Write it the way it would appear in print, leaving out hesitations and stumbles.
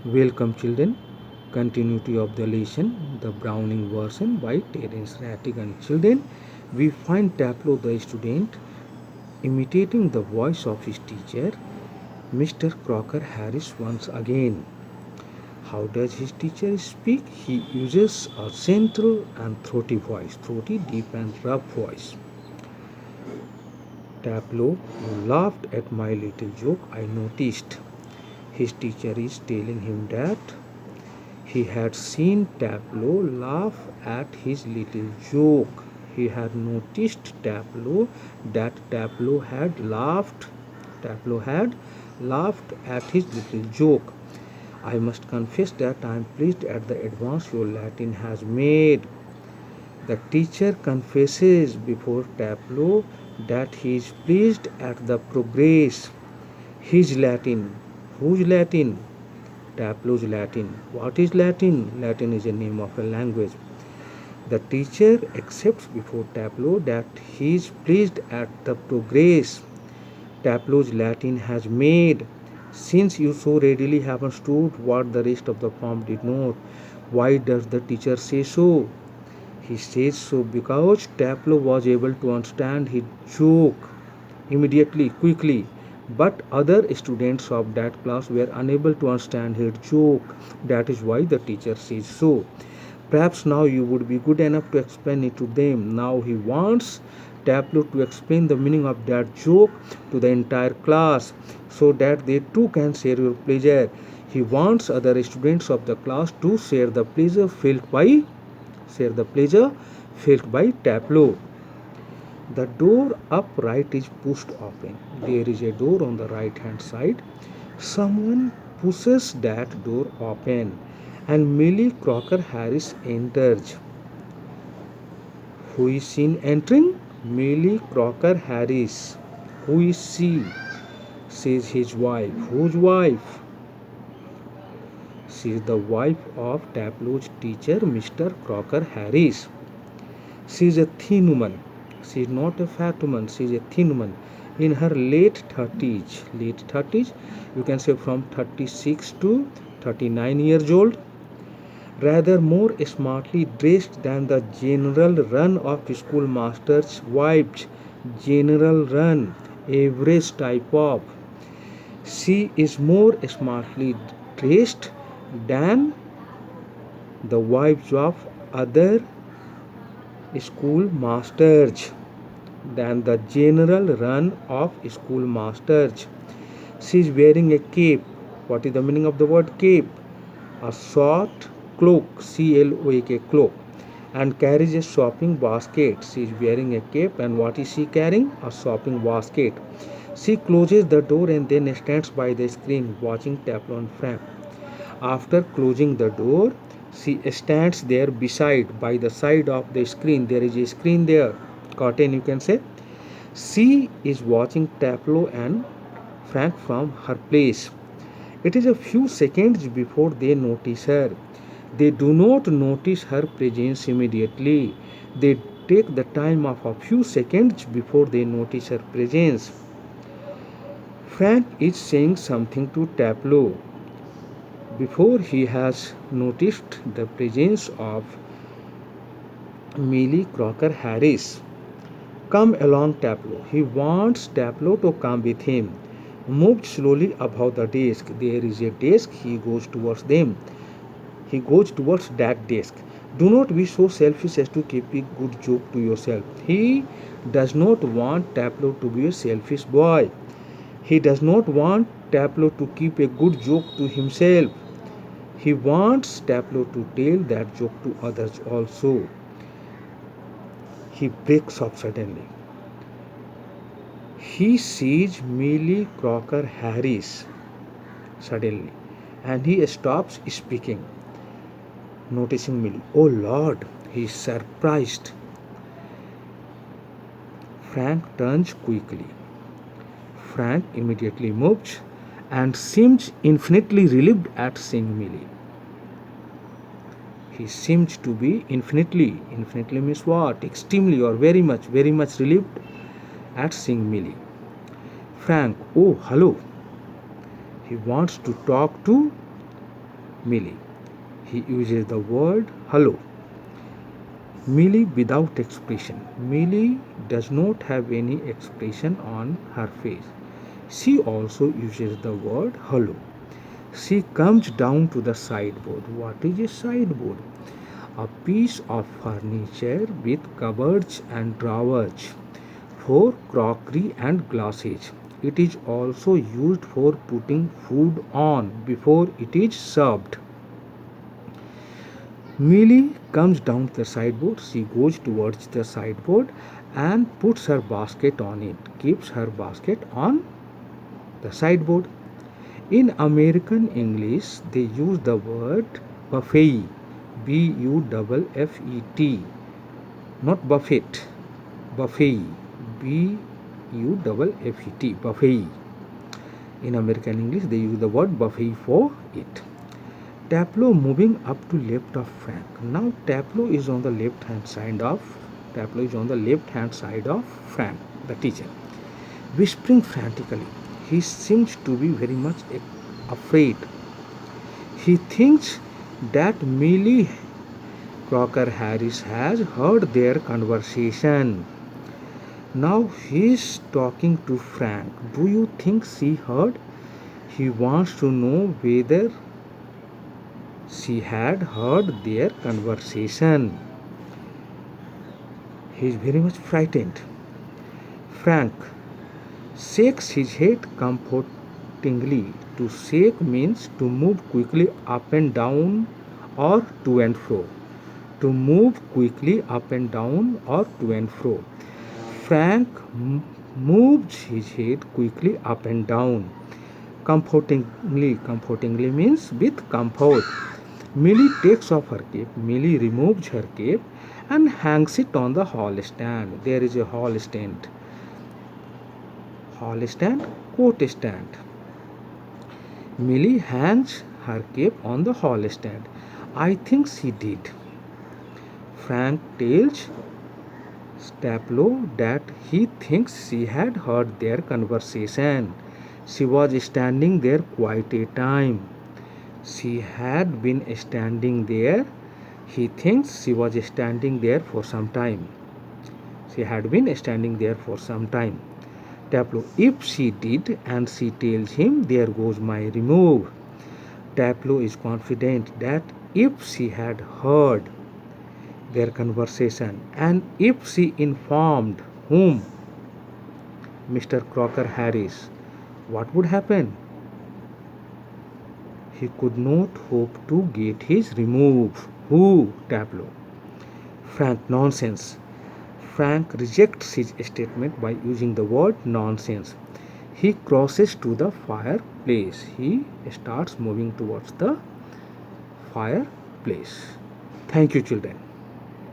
Welcome children. Continuity of the lesson, the Browning version by Terence Rattigan. Children, we find Tableau the student imitating the voice of his teacher, Mr. Crocker Harris once again. How does his teacher speak? He uses a central and throaty voice, throaty, deep and rough voice. Tableau, you laughed at my little joke, I noticed. His teacher is telling him that he had seen Tableau laugh at his little joke. He had noticed Tableau had laughed. Tableau had laughed at his little joke. I must confess that I am pleased at the advance your Latin has made. The teacher confesses before Tableau that he is pleased at the progress. His Latin. Whose Latin? Tableau's Latin. What is Latin? Latin is a name of a language. The teacher accepts before Tableau that he is pleased at the progress Tableau's Latin has made. Since you so readily have understood what the rest of the poem did not, why does the teacher say so? He says so because Tableau was able to understand his joke immediately, quickly, but other students of that class were unable to understand his joke. That is why the teacher says so. Perhaps now you would be good enough to explain it to them. Now he wants Tableau to explain the meaning of that joke to the entire class so that they too can share your pleasure. He wants other students of the class to share the pleasure felt by Tableau. The door upright is pushed open. There is a door on the right hand side. Someone pushes that door open and Millie Crocker Harris enters. Who is seen entering? Millie Crocker Harris. Who is she? Says his wife. Whose wife? She is the wife of Tableau's teacher, Mr. Crocker Harris. She is a thin woman. She is not a fat woman. She is a thin woman in her late 30s. Late 30s, you can say from 36 to 39 years old. Rather more smartly dressed than the general run of schoolmasters' wives. General run, average type of. She is more smartly dressed than the wives of other schoolmasters, than the general run of schoolmasters. She is wearing a cape. What is the meaning of the word cape? A short cloak, C-L-O-A-K, cloak, and carries a shopping basket. She is wearing a cape, and what is she carrying? A shopping basket. She closes the door and then stands by the screen watching Tableau and Frank. After closing the door, she stands there by the side of the screen. There is a screen there, curtain you can say. She is watching Tableau and Frank from her place. It is a few seconds before they notice her. They do not notice her presence immediately. They take the time of a few seconds before they notice her presence. Frank is saying something to Tableau before he has noticed the presence of Millie Crocker Harris. Come along, Tableau. He wants Tableau to come with him. Moved slowly above the desk. There is a desk. He goes towards them. He goes towards that desk. Do not be so selfish as to keep a good joke to yourself. He does not want Tableau to be a selfish boy. He does not want Tableau to keep a good joke to himself. He wants Tableau to tell that joke to others also. He breaks off suddenly. He sees Millie Crocker Harris suddenly and he stops speaking. Noticing Millie. Oh Lord, he is surprised. Frank turns quickly. Frank immediately moves and seems infinitely relieved at seeing Millie. He seems to be infinitely means what? Extremely or very much relieved at seeing Millie. Frank, oh hello. He wants to talk to Millie. He uses the word hello. Millie without expression. Millie does not have any expression on her face. She also uses the word hello. She comes down to the sideboard. What is a sideboard? A piece of furniture with cupboards and drawers for crockery and glasses. It is also used for putting food on before it is served. Millie comes down the sideboard. She goes towards the sideboard and puts her basket on it, keeps her basket on the sideboard. In American English, they use the word buffet, Buffet, not buffet, buffet, Buffet, buffet. In American English, they use the word buffet for it. Tableau moving up to left of Frank. Now Tableau is on the left hand side of Frank, the teacher. Whispering frantically. He seems to be very much afraid. He thinks that Millie Crocker Harris has heard their conversation. Now he is talking to Frank. Do you think she heard? He wants to know whether she had heard their conversation. He is very much frightened. Frank shakes his head comfortingly. To shake means to move quickly up and down or to and fro. To move quickly up and down or to and fro. Frank moves his head quickly up and down. Comfortingly means with comfort. Millie takes off her cape. Millie removes her cape and hangs it on the hall stand. There is a hall stand, coat stand. Millie hangs her cape on the hall stand. I think she did. Frank tells Tableau that he thinks she had heard their conversation. She was standing there quite a time. She had been standing there. He thinks she was standing there for some time. She had been standing there for some time. Tableau, if she did, and she tells him, there goes my remove. Tableau is confident that if she had heard their conversation and if she informed whom? Mr. Crocker Harris, what would happen? He could not hope to get his remove. Who? Tableau. Frank, nonsense. Frank rejects his statement by using the word nonsense. He crosses to the fireplace. He starts moving towards the fireplace. Thank you, children.